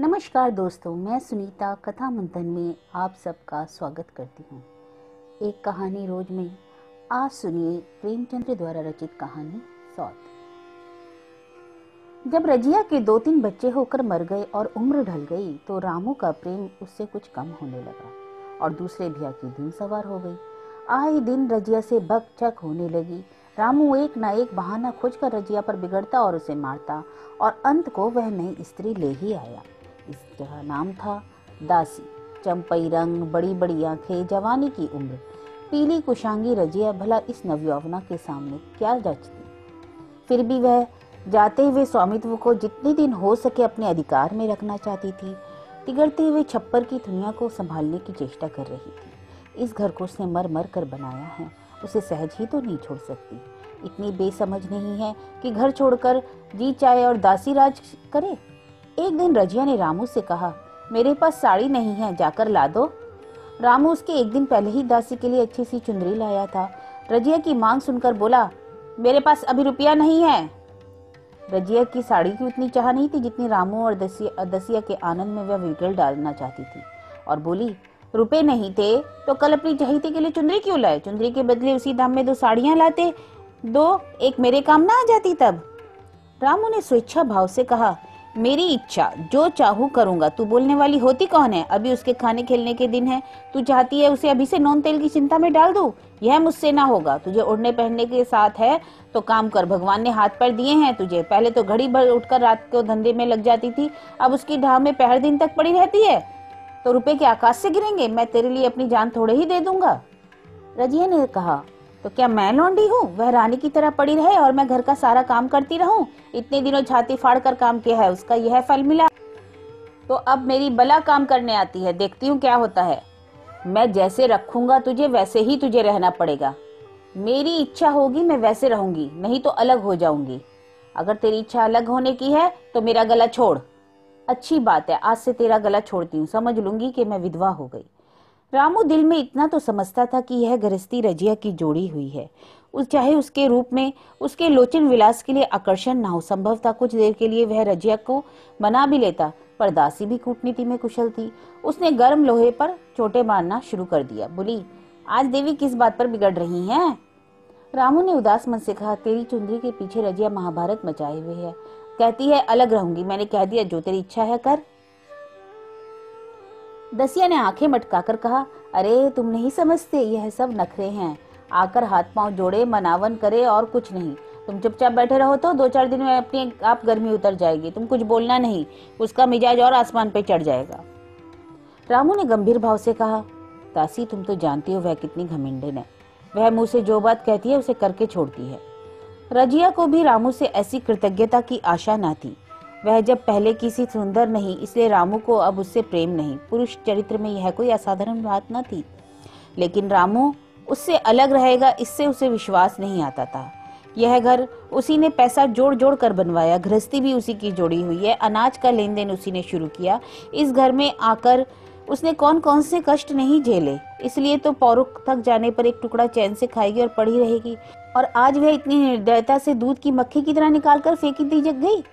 नमस्कार दोस्तों, मैं सुनीता कथा मंथन में आप सबका स्वागत करती हूँ। एक कहानी रोज में आज सुनिए प्रेमचंद्र द्वारा रचित कहानी सौत। जब रजिया के 2-3 बच्चे होकर मर गए और उम्र ढल गई तो रामू का प्रेम उससे कुछ कम होने लगा और दूसरे भैया की धुन सवार हो गई। आए दिन रजिया से बकझक होने लगी। रामू एक न एक बहाना खोजकर रजिया पर बिगड़ता और उसे मारता और अंत को वह नई स्त्री ले ही आया। इसका नाम था दासी। चंपई रंग, बड़ी बड़ी आंखें, जवानी की उम्र, पीली कुशांगी रजिया भला इस नवयौवना के सामने क्या जचती। फिर भी वह जाते हुए स्वामित्व को जितने दिन हो सके अपने अधिकार में रखना चाहती थी। तिगड़ते हुए छप्पर की दुनिया को संभालने की चेष्टा कर रही थी। इस घर को उसने मर मर कर बनाया है, उसे सहज ही तो नहीं छोड़ सकती। इतनी बेसमझ नहीं है कि घर छोड़कर जी चाहे और दासी राज करे। एक दिन रजिया ने रामू से कहा, मेरे पास साड़ी नहीं है, जाकर ला दो। रामू उसके एक दिन पहले ही दासी के लिए अच्छी सी चुंदरी लाया था। रजिया की मांग सुनकर बोला, मेरे पास अभी रुपया नहीं है। रजिया की साड़ी की उतनी चाह नहीं थी जितनी रामू और दसिया के आनंद में वह विगल डालना चाहती थी और बोली, रुपए नहीं थे तो कल अपनी चहेती के लिए चुंदरी क्यों लाए? चुंदरी के बदले उसी दाम में 2 साड़ियां लाते, 2 एक मेरे काम ना आ जाती तब। रामू ने स्वेच्छा भाव से कहा, मेरी इच्छा, जो चाहूँ करूंगा। तू बोलने वाली होती कौन है? अभी उसके खाने खेलने के दिन है। तू चाहती है उसे अभी से नून तेल की चिंता में डाल दूं? यह मुझसे ना होगा। तुझे उड़ने पहनने के साथ है तो काम कर, भगवान ने हाथ पैर दिए हैं तुझे। पहले तो घड़ी भर उठकर रात को धंधे में लग जाती थी, अब उसकी ढाह में पहर दिन तक पड़ी रहती है। तो रुपए के आकाश से गिरेंगे? मैं तेरे लिए अपनी जान थोड़े ही दे दूंगा। रजिया ने कहा, तो क्या मैं लौंडी हूँ? वह रानी की तरह पड़ी रहे और मैं घर का सारा काम करती रहूं? इतने दिनों छाती फाड़ कर काम किया है, उसका यह फल मिला तो अब मेरी बला काम करने आती है। देखती हूँ क्या होता है। मैं जैसे रखूंगा तुझे वैसे ही तुझे रहना पड़ेगा। मेरी इच्छा होगी मैं वैसे रहूंगी, नहीं तो अलग हो जाऊंगी। अगर तेरी इच्छा अलग होने की है तो मेरा गला छोड़। अच्छी बात है, आज से तेरा गला छोड़ती हूँ, समझ लूंगी कि मैं विधवा हो गई। रामू दिल में इतना तो समझता था कि यह गृहस्थी रजिया की जोड़ी हुई है। चाहे उसके रूप में उसके लोचन विलास के लिए आकर्षण ना हो, संभव था कुछ देर के लिए वह रजिया को मना भी लेता, पर दासी भी कूटनीति में कुशल थी। उसने गर्म लोहे पर चोटें मारना शुरू कर दिया। बोली, आज देवी किस बात पर बिगड़ रही हैं? रामू ने उदास मन से कहा, तेरी चुंदरी के पीछे रजिया महाभारत मचाए हुए है। कहती है अलग रहूंगी। मैंने कह दिया, जो तेरी इच्छा है कर। दसिया ने आंखें मटकाकर कहा, अरे तुम नहीं समझते, यह सब नखरे हैं। आकर हाथ पांव जोड़े, मनावन करे और कुछ नहीं। तुम चुपचाप बैठे रहो तो 2-4 दिन में अपनी आप गर्मी उतर जाएगी। तुम कुछ बोलना नहीं, उसका मिजाज और आसमान पे चढ़ जाएगा। रामू ने गंभीर भाव से कहा, दासी तुम तो जानती हो वह कितनी घमंडिन है। वह मुंह से जो बात कहती है उसे करके छोड़ती है। रजिया को भी रामू से ऐसी कृतज्ञता की आशा न थी। वह जब पहले किसी सुंदर नहीं, इसलिए रामू को अब उससे प्रेम नहीं। पुरुष चरित्र में यह कोई असाधारण बात न थी, लेकिन रामू उससे अलग रहेगा इससे उसे विश्वास नहीं आता था। यह घर उसी ने पैसा जोड़ जोड़ कर बनवाया, गृहस्थी भी उसी की जोड़ी हुई है, अनाज का लेन देन उसी ने शुरू किया। इस घर में आकर उसने कौन कौन से कष्ट नहीं झेले, इसलिए तो पौरुख थक जाने पर एक टुकड़ा चैन से खाएगी और पड़ी रहेगी। और आज वह इतनी निर्दयता से दूध की मक्खी की तरह निकाल कर फेंकी दी जग गई।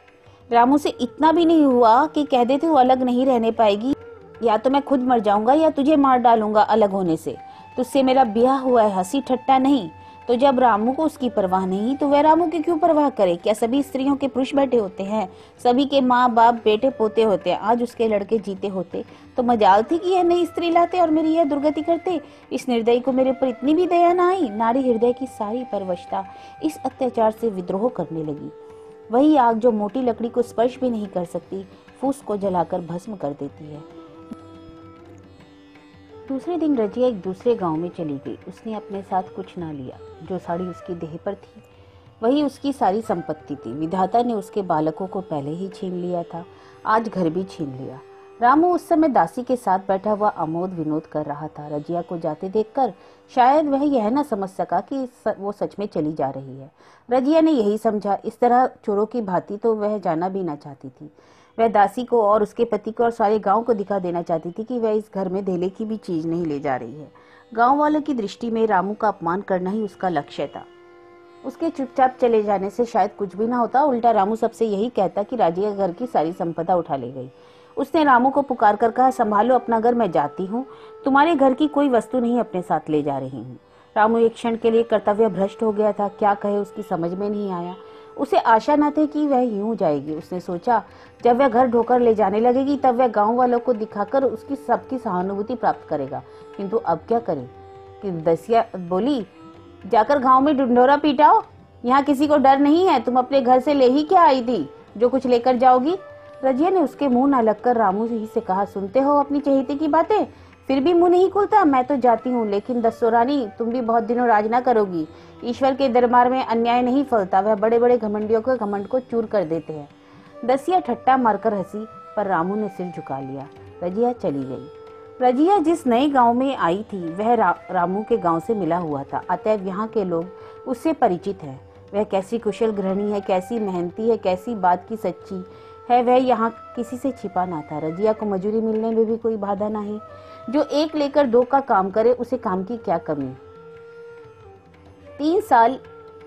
रामू से इतना भी नहीं हुआ कि कह दे तू अलग नहीं रहने पाएगी, या तो मैं खुद मर जाऊंगा या तुझे मार डालूंगा अलग होने से। तुझसे मेरा ब्याह हुआ है, हंसी ठट्टा नहीं। तो जब रामू को उसकी परवाह नहीं तो वह रामू की क्यों परवाह करे? क्या सभी स्त्रियों के पुरुष बैठे होते हैं? सभी के माँ बाप बेटे पोते होते हैं। आज उसके लड़के जीते होते तो मजाल थी कि यह नई स्त्री लाते और मेरी यह दुर्गति करते। इस निर्दयी को मेरे पर इतनी भी दया न आई। नारी हृदय की सारी परवशता इस अत्याचार से विद्रोह करने लगी। वही आग जो मोटी लकड़ी को स्पर्श भी नहीं कर सकती, फूस को जलाकर भस्म कर देती है। दूसरे दिन रजिया एक दूसरे गांव में चली गई। उसने अपने साथ कुछ ना लिया। जो साड़ी उसकी देह पर थी वही उसकी सारी संपत्ति थी। विधाता ने उसके बालकों को पहले ही छीन लिया था, आज घर भी छीन लिया। रामू उस समय दासी के साथ बैठा हुआ आमोद विनोद कर रहा था। रजिया को जाते देखकर शायद वह यह न समझ सका कि वो सच में चली जा रही है। रजिया ने यही समझा। इस तरह चोरों की भांति तो वह जाना भी ना चाहती थी। वह दासी को और उसके पति को और सारे गांव को दिखा देना चाहती थी कि वह इस घर में धेले की भी चीज नहीं ले जा रही है। गांव वालों की दृष्टि में रामू का अपमान करना ही उसका लक्ष्य था। उसके चुपचाप चले जाने से शायद कुछ भी ना होता, उल्टा रामू सबसे यही कहता कि रजिया घर की सारी संपदा उठा ले गई। उसने रामू को पुकार कर कहा, संभालो अपना घर, मैं जाती हूँ, तुम्हारे घर की कोई वस्तु नहीं अपने साथ ले जा रही हूँ। रामू एक क्षण के लिए कर्तव्य भ्रष्ट हो गया था। क्या कहे उसकी समझ में नहीं आया। उसे आशा न थी कि वह यूं जाएगी। उसने सोचा जब वह घर ढोकर ले जाने लगेगी तब वह गांव वालों को दिखाकर उसकी सबकी सहानुभूति प्राप्त करेगा। किंतु अब क्या करे कि दसिया बोली, जाकर गांव में ढिंढोरा पीटाओ, यहाँ किसी को डर नहीं है, तुम अपने घर से ले ही क्या आई थी, जो कुछ लेकर जाओगी। रजिया ने उसके मुंह न लगकर रामू ही से कहा, सुनते हो अपनी चहेती की बातें, फिर भी मुंह नहीं खुलता। मैं तो जाती हूँ, लेकिन दस्सो रानी तुम भी बहुत दिनों राज ना करोगी। ईश्वर के दरबार में अन्याय नहीं फलता, वह बड़े बड़े घमंडियों के घमंड को चूर कर देते हैं। दसिया ठट्टा मारकर हंसी, पर रामू ने सिर झुका लिया। रजिया चली गई। रजिया जिस नए गांव में आई थी वह रामू के गांव से मिला हुआ था, अतएव यहाँ के लोग उससे परिचित हैं। वह कैसी कुशल गृहिणी है, कैसी मेहनती है, कैसी बात की सच्ची है, वह यहाँ किसी से छिपा ना था। रजिया को मजूरी मिलने में भी कोई बाधा नहीं। जो एक लेकर दो का काम करे उसे काम की क्या कमी। 3 साल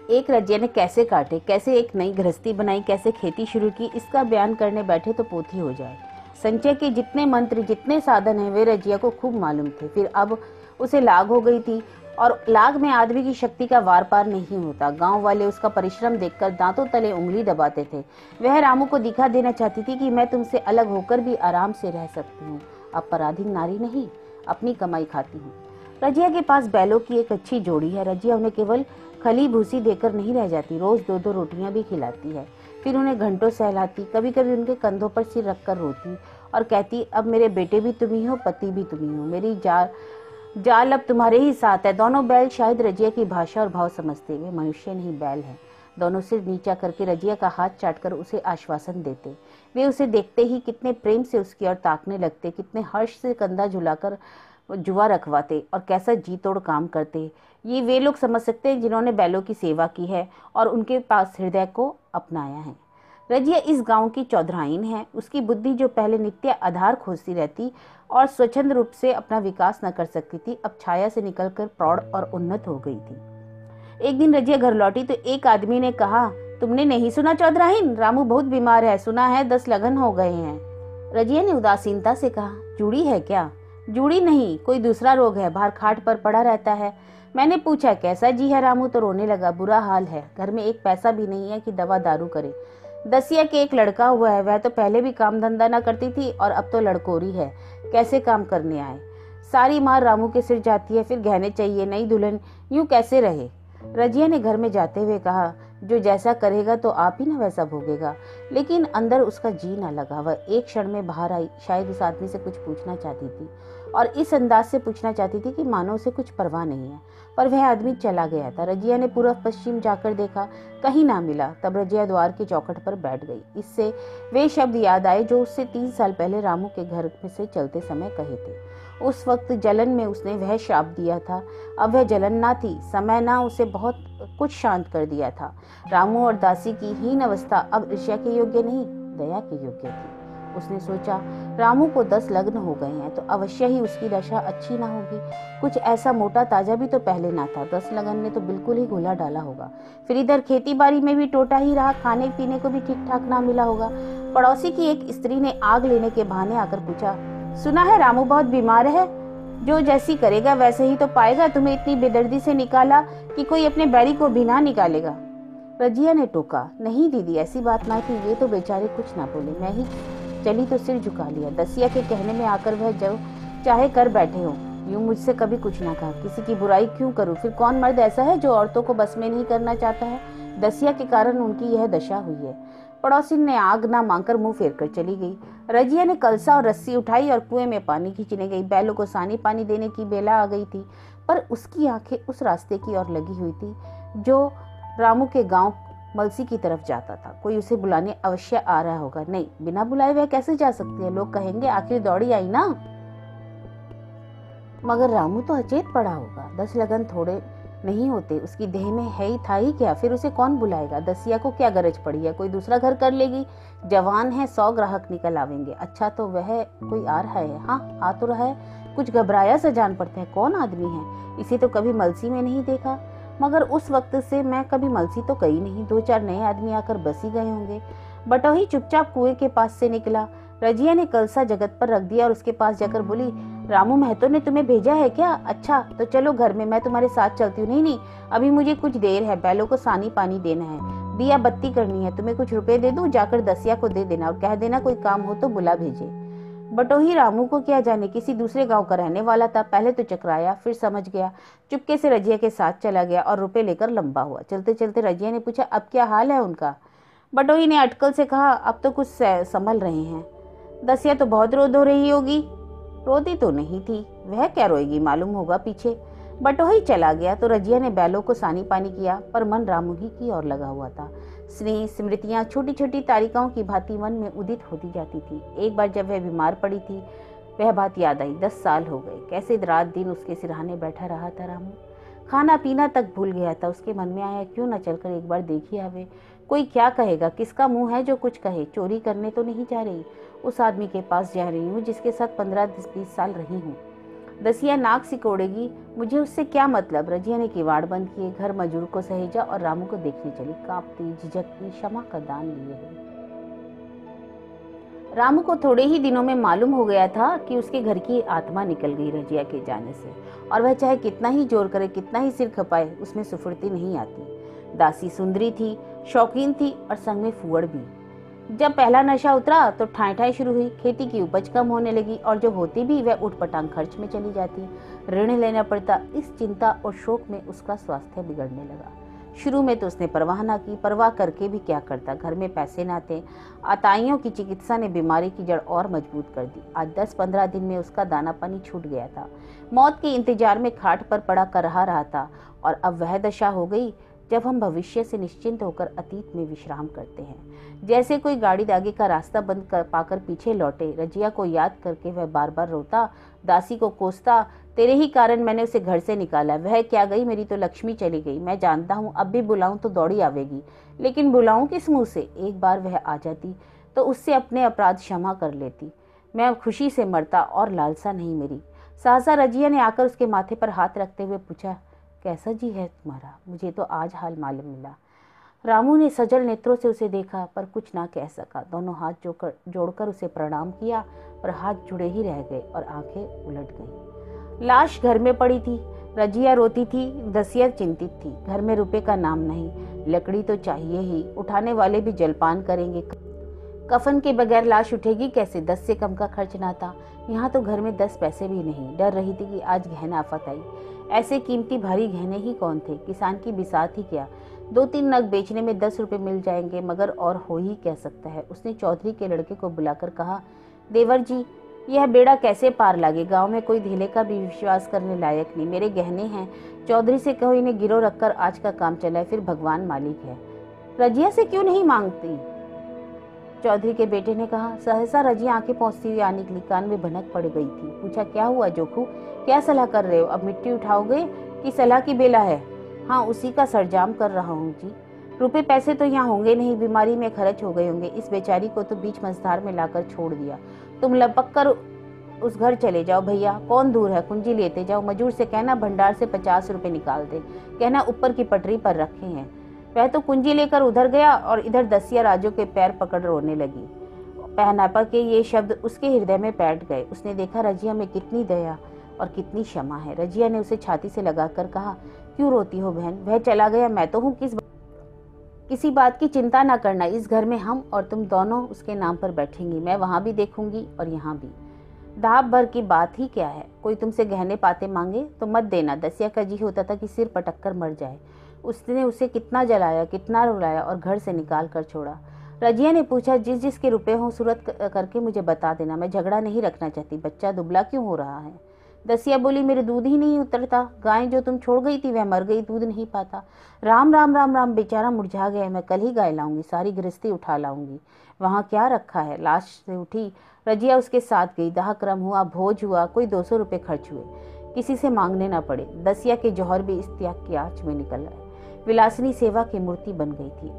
एक रजिया ने कैसे काटे, कैसे एक नई गृहस्थी बनाई, कैसे खेती शुरू की, इसका बयान करने बैठे तो पोथी हो जाए। संचय के जितने मंत्र, जितने साधन हैं, वे रजिया को खूब मालूम थे। फिर अब उसे लाग हो गई थी, और लाग में आदमी की शक्ति का वार पार नहीं होता। गांव वाले उसका परिश्रम देखकर दांतों तले उंगली दबाते थे। वह रामू को दिखा देना चाहती थी कि मैं तुमसे अलग होकर भी आराम से रह सकती हूँ, अब पराधीन नारी नहीं, अपनी कमाई खाती हूँ। रजिया के पास बैलों की एक अच्छी जोड़ी है। रजिया उन्हें केवल खली भूसी देकर नहीं रह जाती, रोज 2-2 रोटियां भी खिलाती है। फिर उन्हें घंटों सहलाती, कभी कभी उनके कंधों पर सिर रखकर रोती और कहती, अब मेरे बेटे भी तुम ही हो, पति भी तुम ही हो, मेरी जाल अब तुम्हारे ही साथ है। दोनों बैल शायद रजिया की भाषा और भाव समझते, वे मनुष्य नहीं बैल हैं। दोनों सिर नीचा करके रजिया का हाथ चाटकर उसे आश्वासन देते। वे उसे देखते ही कितने प्रेम से उसकी ओर ताकने लगते, कितने हर्ष से कंधा झुलाकर जुआ रखवाते और कैसा जी तोड़ काम करते। ये वे लोग समझ सकते हैं जिन्होंने बैलों की सेवा की है और उनके पास हृदय को अपनाया है। रजिया इस गांव की चौधराइन है। उसकी बुद्धि जो पहले नित्य आधार खोजती रहती और स्वच्छंद रूप से अपना विकास न कर सकती थी, अब छाया से निकलकर प्रौढ़ और उन्नत हो गई थी। एक दिन रजिया घर लौटी तो एक आदमी ने कहा, तुमने नहीं सुना चौधराइन, रामू बहुत बीमार है, सुना है 10 लगन हो गए हैं। रजिया ने उदासीनता से कहा, जूड़ी है क्या? जूड़ी नहीं, कोई दूसरा रोग है, बाहर खाट पर पड़ा रहता है। मैंने पूछा, कैसा जी है रामू? तो रोने लगा, बुरा हाल है, घर में एक पैसा भी नहीं है कि दवा दारू करे। दसिया के एक लड़का हुआ है, वह तो पहले भी काम धंधा न करती थी और अब तो लड़कोरी है, कैसे काम करने आए। सारी मार रामू के सिर जाती है, फिर गहने चाहिए, नई दुल्हन, यूं कैसे रहे। रजिया ने घर में जाते हुए कहा, जो जैसा करेगा तो आप ही ना वैसा भोगेगा। लेकिन अंदर उसका जी ना लगा। वह एक क्षण में बाहर आई, शायद उस आदमी से कुछ पूछना चाहती थी और इस अंदाज से पूछना चाहती थी कि मानो उसे कुछ परवाह नहीं है, पर वह आदमी चला गया था। रजिया ने पूर्व पश्चिम जाकर देखा, कहीं ना मिला। तब रजिया द्वार की चौखट पर बैठ गई। इससे वे शब्द याद आए जो उससे 3 साल पहले रामू के घर में से चलते समय कहे थे। उस वक्त जलन में उसने वह श्राप दिया था। अब वह जलन ना थी, समय ना उसे बहुत कुछ शांत कर दिया था। रामू और दासी की हीन अवस्था अब ईर्ष्या के योग्य नहीं, दया के योग्य थी। उसने सोचा, रामू को 10 लग्न हो गए हैं तो अवश्य ही उसकी दशा अच्छी ना होगी। कुछ ऐसा मोटा ताजा भी तो पहले ना था, 10 लगन ने तो बिल्कुल ही घोला डाला होगा। फिर इधर खेती बाड़ी में भी टोटा ही रहा, खाने पीने को भी ठीक ठाक ना मिला होगा। पड़ोसी की एक स्त्री ने आग लेने के बहाने आकर पूछा, सुना है रामू बहुत बीमार है, जो जैसी करेगा वैसे ही तो पाएगा। तुम्हें इतनी बेदर्दी से निकाला कि कोई अपने बैरी को भी ना निकालेगा। रजिया ने टोका, नहीं दीदी, ऐसी बात ना थी, ये तो बेचारे कुछ ना बोले, मैं ही चली तो सिर झुका लिया। दसिया के कहने में आकर वह जो चाहे कर बैठे हो, यूं मुझसे कभी कुछ ना कहा। किसी की बुराई क्यों करूं? फिर कौन मर्द ऐसा है जो औरतों को बस में नहीं करना चाहता है? दसिया के कारण उनकी यह दशा हुई है। पड़ोसी ने आग ना मांगकर मुंह फेर कर चली गई। रजिया ने कलसा और रस्सी उठाई और कुएं में पानी खींचने गई। बैलों को सानी पानी देने की बेला आ गई थी, पर उसकी आंखें उस रास्ते की ओर लगी हुई थी जो रामू के गांव मलसी की तरफ जाता था। कोई उसे बुलाने अवश्य आ रहा होगा। नहीं, बिना बुलाए वह कैसे जा सकती है? लोग कहेंगे आखिर दौड़ी आई ना। मगर रामू तो अचेत पड़ा होगा। 10 लगन थोड़े नहीं होते, उसकी देह में है ही था ही क्या? फिर उसे कौन बुलाएगा? दसिया को क्या गरज पड़ी है? कोई दूसरा घर कर लेगी। जवान है, 100 ग्राहक निकल आवेंगे। अच्छा तो वह कोई आ रहा है। हाँ, आ तो रहा है। कुछ घबराया सा जान पड़ता है, कौन आदमी है? इसे तो कभी मलसी में नहीं देखा। मगर उस वक्त से मैं कभी मलसी तो गई नहीं। 2-4 नए आदमी आकर बस ही गए होंगे। बटोही चुपचाप कुएं के पास से निकला। रजिया ने कलसा जगत पर रख दिया और उसके पास जाकर बोली, रामू महतो ने तुम्हें भेजा है क्या? अच्छा तो चलो घर में, मैं तुम्हारे साथ चलती हूँ। नहीं नहीं, अभी मुझे कुछ देर है, बैलों को सानी पानी देना है, दिया बत्ती करनी है। तुम्हें कुछ रुपए दे दूं? जाकर दसिया को दे देना और कह देना कोई काम हो तो बुला भेजे। बटोही रामू को क्या जाने, किसी दूसरे गांव का रहने वाला था। पहले तो चकराया, फिर समझ गया, चुपके से रजिया के साथ चला गया और रुपए लेकर लंबा हुआ। चलते चलते रजिया ने पूछा, अब क्या हाल है उनका? बटोही ने अटकल से कहा, अब तो कुछ संभल रहे हैं। दसिया तो बहुत रो धो रही होगी। रोती तो नहीं थी, वह क्या रोएगी, मालूम होगा पीछे। बटोही चला गया तो रजिया ने बैलों को सानी पानी किया, पर मन रामू ही की ओर लगा हुआ था। स्नेह स्मृतियां छोटी छोटी तारिकाओं की भांति मन में उदित होती जाती थी। एक बार जब वह बीमार पड़ी थी, वह बात याद आई। 10 साल हो गए, कैसे रात दिन उसके सिरहाने बैठा रहा था रामू। खाना पीना तक भूल गया था। उसके मन में आया, क्यों न चलकर एक बार देख ही आवे। कोई क्या कहेगा, किसका मुंह है जो कुछ कहे। चोरी करने तो नहीं जा रही, उस आदमी के पास जा रही हूँ जिसके साथ 15-20 साल रही हूँ। दसिया नाक सिकोड़ेगी, मुझे उससे क्या मतलब। रजिया ने किवाड़ बंद किए, घर मजूर को सहेजा और रामू को देखने चली। कांपती झिझकती, क्षमा का दान लिए हुए। रामू को थोड़े ही दिनों में मालूम हो गया था कि उसके घर की आत्मा निकल गई रजिया के जाने से, और वह चाहे कितना ही जोर करे, कितना ही सिर खपाए, उसमें सुफुर्ती नहीं आती। दासी सुंदरी थी, शौकीन थी और संग में फुअड़ भी। जब पहला नशा उतरा तो ठाई ठाई शुरू हुई। खेती की उपज कम होने लगी और जो होती भी वह उठपटांग खर्च में चली जाती। ऋण लेना पड़ता। इस चिंता और शोक में उसका स्वास्थ्य बिगड़ने लगा। शुरू में तो उसने परवाह ना की, परवाह करके भी क्या करता, घर में पैसे ना थे। आताइयों की चिकित्सा ने बीमारी की जड़ और मजबूत कर दी। आज 10-15 दिन में उसका दाना पानी छूट गया था। मौत के इंतजार में खाट पर पड़ा कर रहा था। और अब वह दशा हो गई जब हम भविष्य से निश्चिंत होकर अतीत में विश्राम करते हैं। जैसे कोई गाड़ी आगे का रास्ता बंद कर पाकर पीछे लौटे। रजिया को याद करके वह बार बार रोता, दासी को कोसता, तेरे ही कारण मैंने उसे घर से निकाला। वह क्या गई, मेरी तो लक्ष्मी चली गई। मैं जानता हूँ अब भी बुलाऊं तो दौड़ी आवेगी, लेकिन बुलाऊं किस मुंह से। एक बार वह आ जाती तो उससे अपने अपराध क्षमा कर लेती। मैं अब खुशी से मरता और लालसा नहीं मेरी। सहसा रजिया ने आकर उसके माथे पर हाथ रखते हुए पूछा, कैसा जी है तुम्हारा? मुझे तो आज हाल मालूम मिला। रामू ने सजल नेत्रों से उसे देखा पर कुछ ना कह सका। दोनों हाथ जोड़कर उसे प्रणाम किया, पर हाथ जुड़े ही रह गए और आंखें उलट गईं। लाश घर में पड़ी थी। रजिया रोती थी, दसिया चिंतित थी। घर में रुपए का नाम नहीं, लकड़ी तो चाहिए ही। उठाने वाले भी जलपान करेंगे। कफन के बगैर लाश उठेगी कैसे? 10 से कम का खर्च ना था। यहाँ तो घर में 10 पैसे भी नहीं। डर रही थी कि आज गहना आफत आई। ऐसे कीमती भारी गहने ही कौन थे? किसान की बिसात ही क्या। 2-3 नग बेचने में 10 रुपए मिल जाएंगे, मगर और हो ही क्या सकता है। उसने चौधरी के लड़के को बुलाकर कहा, देवर जी, यह बेड़ा कैसे पार लागे? गांव में कोई धीले का भी विश्वास करने लायक नहीं। मेरे गहने हैं, चौधरी से कहो इन्हें गिरो रखकर आज का काम चलाए, फिर भगवान मालिक है। रजिया से क्यों नहीं मांगती? चौधरी के बेटे ने कहा। सहसा रजिया आंखें पहुंचती हुई आ निकली। कान में भनक पड़ गई थी। पूछा, क्या हुआ जोखू, क्या सलाह कर रहे हो? अब मिट्टी उठाओगे कि सलाह की बेला है? हाँ, उसी का सरजाम कर रहा हूँ जी। रुपए पैसे तो यहाँ होंगे नहीं, बीमारी में खर्च हो गए होंगे। इस बेचारी को तो बीच मझधार में लाकर छोड़ दिया। तुम लपक कर उस घर चले जाओ भैया, कौन दूर है, कुंजी लेते जाओ। मजूर से कहना भंडार से 50 रुपए निकाल दे। कहना ऊपर की पटरी पर रखे हैं। वह तो कुंजी लेकर उधर गया और इधर दसिया राजू के पैर पकड़ रोने लगी। पहनापा के ये शब्द उसके हृदय में बैठ गए। उसने देखा रजिया में कितनी दया और कितनी क्षमा है। रजिया ने उसे छाती से लगाकर कहा, क्यों रोती हो बहन? वह चला गया, मैं तो हूँ। किसी बात की चिंता ना करना। इस घर में हम और तुम दोनों उसके नाम पर बैठेंगी। मैं वहां भी देखूंगी और यहाँ भी। दाब भर की बात ही क्या है। कोई तुमसे गहने पाते मांगे तो मत देना। दसिया का जी होता था कि सिर पटक कर मर जाए। उसने उसे कितना जलाया, कितना रुलाया और घर से निकाल कर छोड़ा। रजिया ने पूछा, जिस जिसके रुपए हों सूरत करके मुझे बता देना। मैं झगड़ा नहीं रखना चाहती। बच्चा दुबला क्यों हो रहा है? दसिया बोली, मेरे दूध ही नहीं उतरता। गाय जो तुम छोड़ गई थी वह मर गई, दूध नहीं पाता। राम राम राम राम, बेचारा मुरझा गया। मैं कल ही गाय लाऊंगी, सारी गृहस्थी उठा लाऊंगी। वहाँ क्या रखा है? लाश से उठी रजिया उसके साथ गई। दाह क्रम हुआ, भोज हुआ, कोई 200 रुपए खर्च हुए। किसी से मांगने ना पड़े। दसिया के जौहर भी इस त्याग की आंच में निकल आए। विलासिनी सेवा की मूर्ति बन गई थी।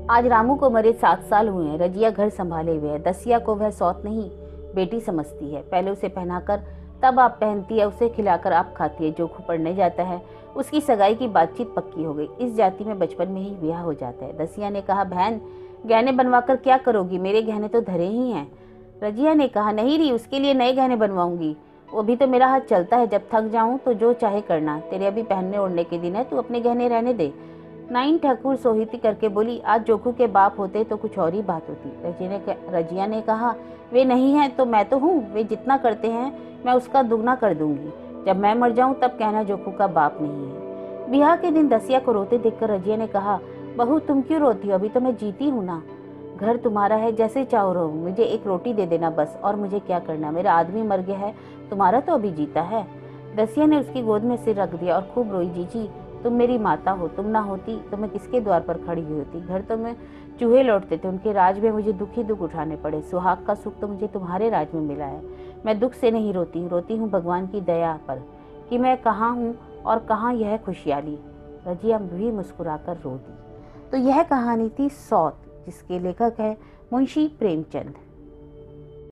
आज रामू को मरे 7 साल हुए हैं। रजिया घर संभाले हुए है। दसिया को वह सौत नहीं बेटी समझती है। पहले उसे पहनाकर तब आप पहनती है, उसे खिलाकर आप खाती है। जोखू पड़ने जाता है, उसकी सगाई की बातचीत पक्की हो गई। इस जाति में बचपन में ही ब्याह हो जाता है। दसिया ने कहा, बहन गहने बनवाकर क्या करोगी? मेरे गहने तो धरे ही हैं। रजिया ने कहा, नहीं री, उसके लिए नए गहने बनवाऊंगी। वो भी तो मेरा हाथ चलता है, जब थक जाऊं तो जो चाहे करना। तेरे अभी पहनने ओढ़ने के दिन है, तू अपने गहने रहने दे। नाइन ठाकुर सोहिती करके बोली, आज जोखू के बाप होते तो कुछ और ही बात होती। रजिया ने कहा, वे नहीं है तो मैं तो हूँ, वे जितना करते हैं मैं उसका दुगना कर दूंगी। जब मैं मर जाऊं तब कहना जोखू का बाप नहीं है। ब्याह के दिन दसिया को रोते देखकर रजिया ने कहा, बहू तुम क्यों रोती हो, अभी तो मैं जीती हूँ ना। घर तुम्हारा है, जैसे चाहो रहो, मुझे एक रोटी दे देना बस, और मुझे क्या करना, मेरा आदमी मर गया है, तुम्हारा तो अभी जीता है। दसिया ने उसकी गोद में सिर रख दिया और खूब रोई, जीजी तुम मेरी माता हो, तुम ना होती तो मैं किसके द्वार पर खड़ी हुई होती। घर तो मैं चूहे लौटते थे, उनके राज में मुझे दुख ही दुख उठाने पड़े। सुहाग का सुख तो मुझे तुम्हारे राज में मिला है। मैं दुख से नहीं रोती, रोती हूँ भगवान की दया पर कि मैं कहाँ हूँ और कहाँ यह खुशहाली। रजिया भी मुस्कुराकर रो दी। तो यह कहानी थी सौत, जिसके लेखक है मुंशी प्रेमचंद।